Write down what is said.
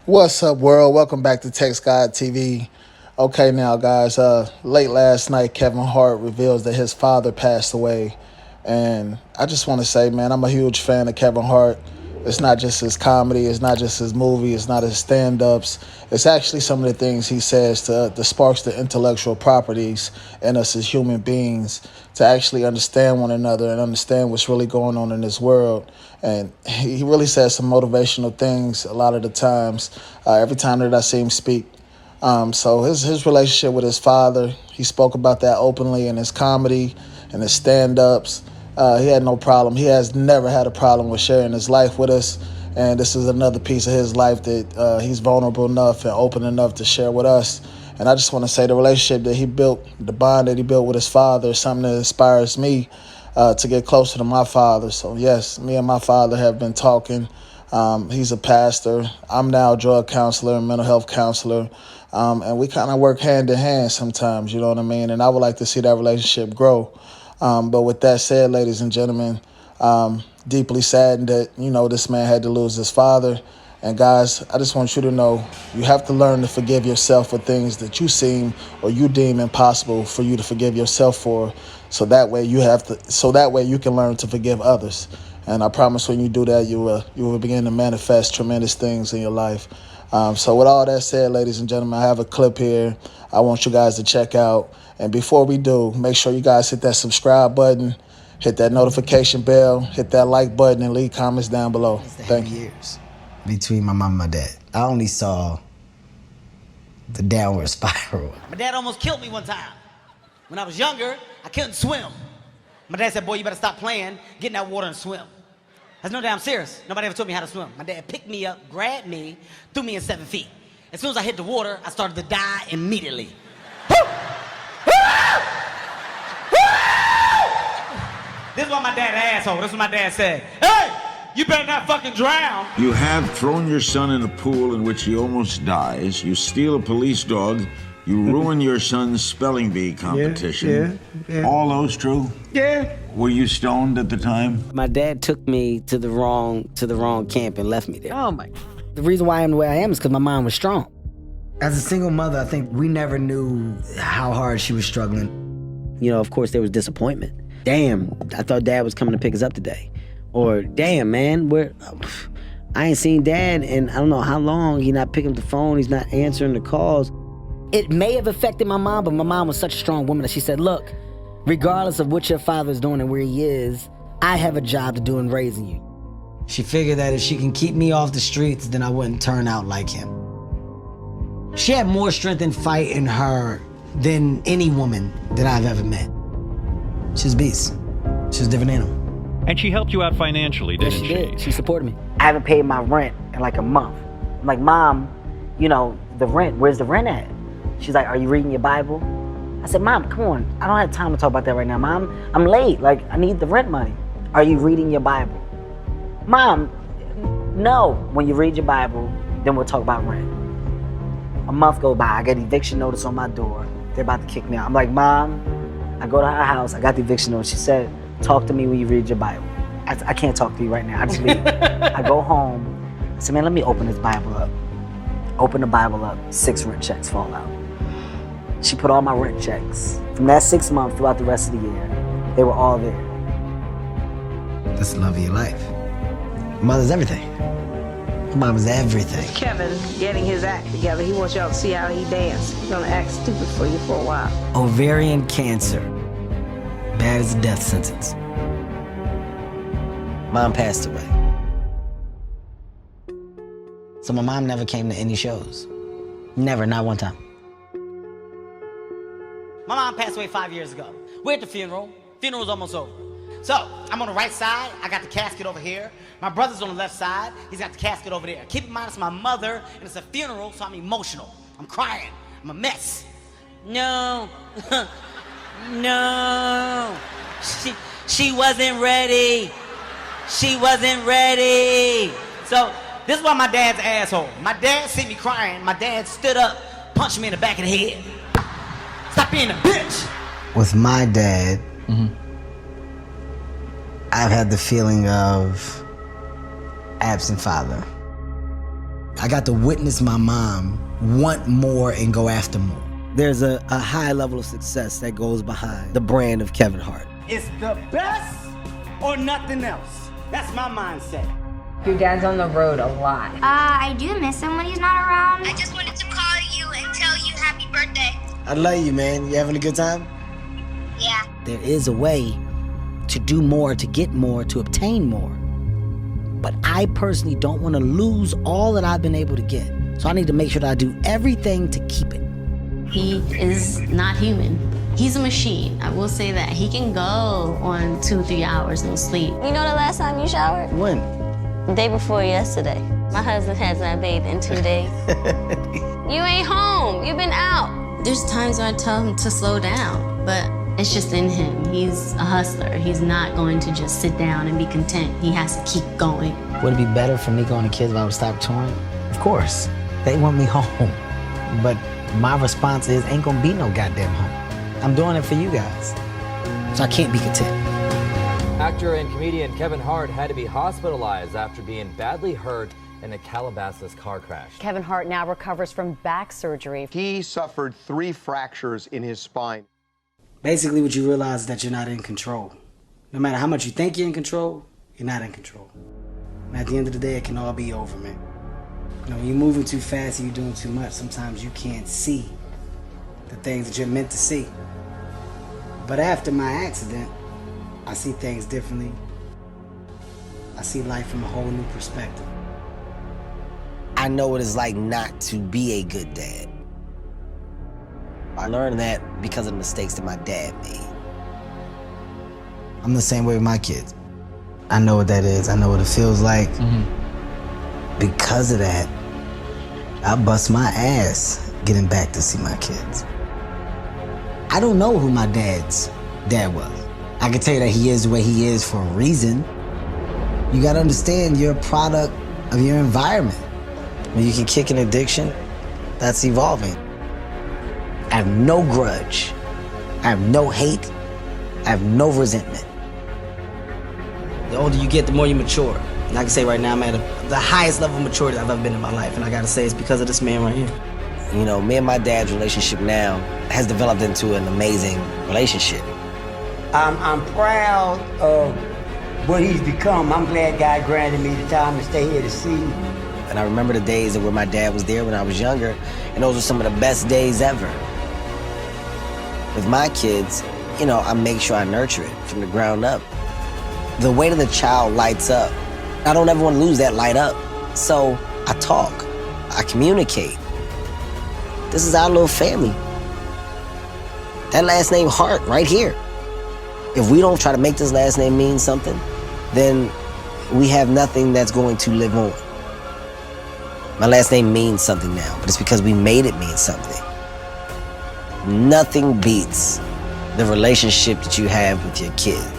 What's up, world? Welcome back to Text God TV. Okay, now, guys, late last night, Kevin Hart reveals that his father passed away. And I just want to say, man, I'm a huge fan of Kevin Hart. It's not just his comedy, it's not just his movie, it's not his stand ups. It's actually some of the things he says that sparks the intellectual properties in us as human beings to actually understand one another and understand what's really going on in this world. And he really says some motivational things a lot of the times, every time that I see him speak. So his relationship with his father, he spoke about that openly in his comedy and his stand-ups. He had no problem. He has never had a problem with sharing his life with us. And this is another piece of his life that he's vulnerable enough and open enough to share with us. And I just want to say the relationship that he built, the bond that he built with his father is something that inspires me to get closer to my father. So yes, me and my father have been talking. He's a pastor. I'm now a drug counselor and mental health counselor. And we kind of work hand in hand sometimes, you know what I mean? And I would like to see that relationship grow. But with that said, ladies and gentlemen, deeply saddened that, this man had to lose his father. And guys, I just want you to know you have to learn to forgive yourself for things that you seem or you deem impossible for you to forgive yourself for. So that way you can learn to forgive others. And I promise when you do that, you will begin to manifest tremendous things in your life. So with all that said, ladies and gentlemen, I have a clip here I want you guys to check out. And before we do, make sure you guys hit that subscribe button, hit that notification bell, hit that like button, and leave comments down below. Thank you. Years between my mom and my dad. I only saw the downward spiral. My dad almost killed me one time. When I was younger, I couldn't swim. My dad said, boy, you better stop playing, get in that water and swim. That's no damn serious. Nobody ever told me how to swim. My dad picked me up, grabbed me, threw me in 7 feet. As soon as I hit the water, I started to die immediately. This is why my dad an asshole. This is what my dad said. Hey, you better not fucking drown. You have thrown your son in a pool in which he almost dies. You steal a police dog. You ruin your son's spelling bee competition. Yeah. All those true? Yeah. Were you stoned at the time? My dad took me to the wrong camp and left me there. Oh my. The reason why I am the way I am is because my mom was strong. As a single mother, I think we never knew how hard she was struggling. Of course there was disappointment. Damn, I thought dad was coming to pick us up today. Or, damn, man, I ain't seen dad in I don't know how long. He not picking up the phone, he's not answering the calls. It may have affected my mom, but my mom was such a strong woman that she said, look, regardless of what your father's doing and where he is, I have a job to do in raising you. She figured that if she can keep me off the streets, then I wouldn't turn out like him. She had more strength and fight in her than any woman that I've ever met. She's a beast. She's a different animal. And she helped you out financially, didn't she? Did. She supported me. I haven't paid my rent in like a month. I'm like, Mom, the rent, where's the rent at? She's like, are you reading your Bible? I said, Mom, come on. I don't have time to talk about that right now, Mom. I'm late. Like, I need the rent money. Are you reading your Bible? Mom, no. When you read your Bible, then we'll talk about rent. A month goes by. I get eviction notice on my door. They're about to kick me out. I'm like, Mom, I go to her house. I got the eviction notice. She said, talk to me when you read your Bible. I can't talk to you right now. I just leave. I go home. I said, man, let me open this Bible up. Open the Bible up. 6 rent checks fall out. She put all my rent checks. From that 6 months throughout the rest of the year, they were all there. That's the love of your life. Mother's everything. Mom is everything. Kevin getting his act together. He wants y'all to see how he dances. He's gonna act stupid for you for a while. Ovarian cancer. Bad as a death sentence. Mom passed away. So my mom never came to any shows. Never, not one time. My mom passed away 5 years ago. We're at the funeral. Funeral's almost over. So, I'm on the right side. I got the casket over here. My brother's on the left side. He's got the casket over there. Keep in mind, it's my mother, and it's a funeral, so I'm emotional. I'm crying. I'm a mess. No. No. She wasn't ready. She wasn't ready. So, this is why my dad's an asshole. My dad see me crying. My dad stood up, punched me in the back of the head. Stop being a bitch. With my dad, I've had the feeling of absent father. I got to witness my mom want more and go after more. There's a high level of success that goes behind the brand of Kevin Hart. It's the best or nothing else. That's my mindset. Your dad's on the road a lot. I do miss him when he's not around. I just wanted to call you and tell you happy birthday. I love you, man. You having a good time? Yeah. There is a way to do more, to get more, to obtain more. But I personally don't want to lose all that I've been able to get. So I need to make sure that I do everything to keep it. He is not human. He's a machine. I will say that. He can go on 2-3 hours no sleep. You know the last time you showered? When? The day before yesterday. My husband has not bathed in 2 days. You ain't home. You've been out. There's times where I tell him to slow down, but it's just in him. He's a hustler. He's not going to just sit down and be content. He has to keep going. Would it be better for me going to kids if I would stop touring? Of course. They want me home. But my response is, ain't gonna be no goddamn home. I'm doing it for you guys. So I can't be content. Actor and comedian Kevin Hart had to be hospitalized after being badly hurt in a Calabasas car crash. Kevin Hart now recovers from back surgery. He suffered 3 fractures in his spine. Basically, what you realize is that you're not in control. No matter how much you think you're in control, you're not in control. And at the end of the day, it can all be over, man. You know, when you're moving too fast and you're doing too much, sometimes you can't see the things that you're meant to see. But after my accident, I see things differently. I see life from a whole new perspective. I know what it's like not to be a good dad. I learned that because of the mistakes that my dad made. I'm the same way with my kids. I know what that is. I know what it feels like. Because of that, I bust my ass getting back to see my kids. I don't know who my dad's dad was. I can tell you that he is the way he is for a reason. You gotta understand you're a product of your environment. When you can kick an addiction, that's evolving. I have no grudge. I have no hate. I have no resentment. The older you get, the more you mature. And I can say right now I'm at the highest level of maturity I've ever been in my life. And I gotta say it's because of this man right here. You know, me and my dad's relationship now has developed into an amazing relationship. I'm proud of what he's become. I'm glad God granted me the time to stay here to see. And I remember the days where my dad was there when I was younger, and those were some of the best days ever. With my kids, you know, I make sure I nurture it from the ground up. The way that the child lights up, I don't ever want to lose that light up. So I talk, I communicate. This is our little family. That last name Hart right here. If we don't try to make this last name mean something, then we have nothing that's going to live on. My last name means something now, but it's because we made it mean something. Nothing beats the relationship that you have with your kids.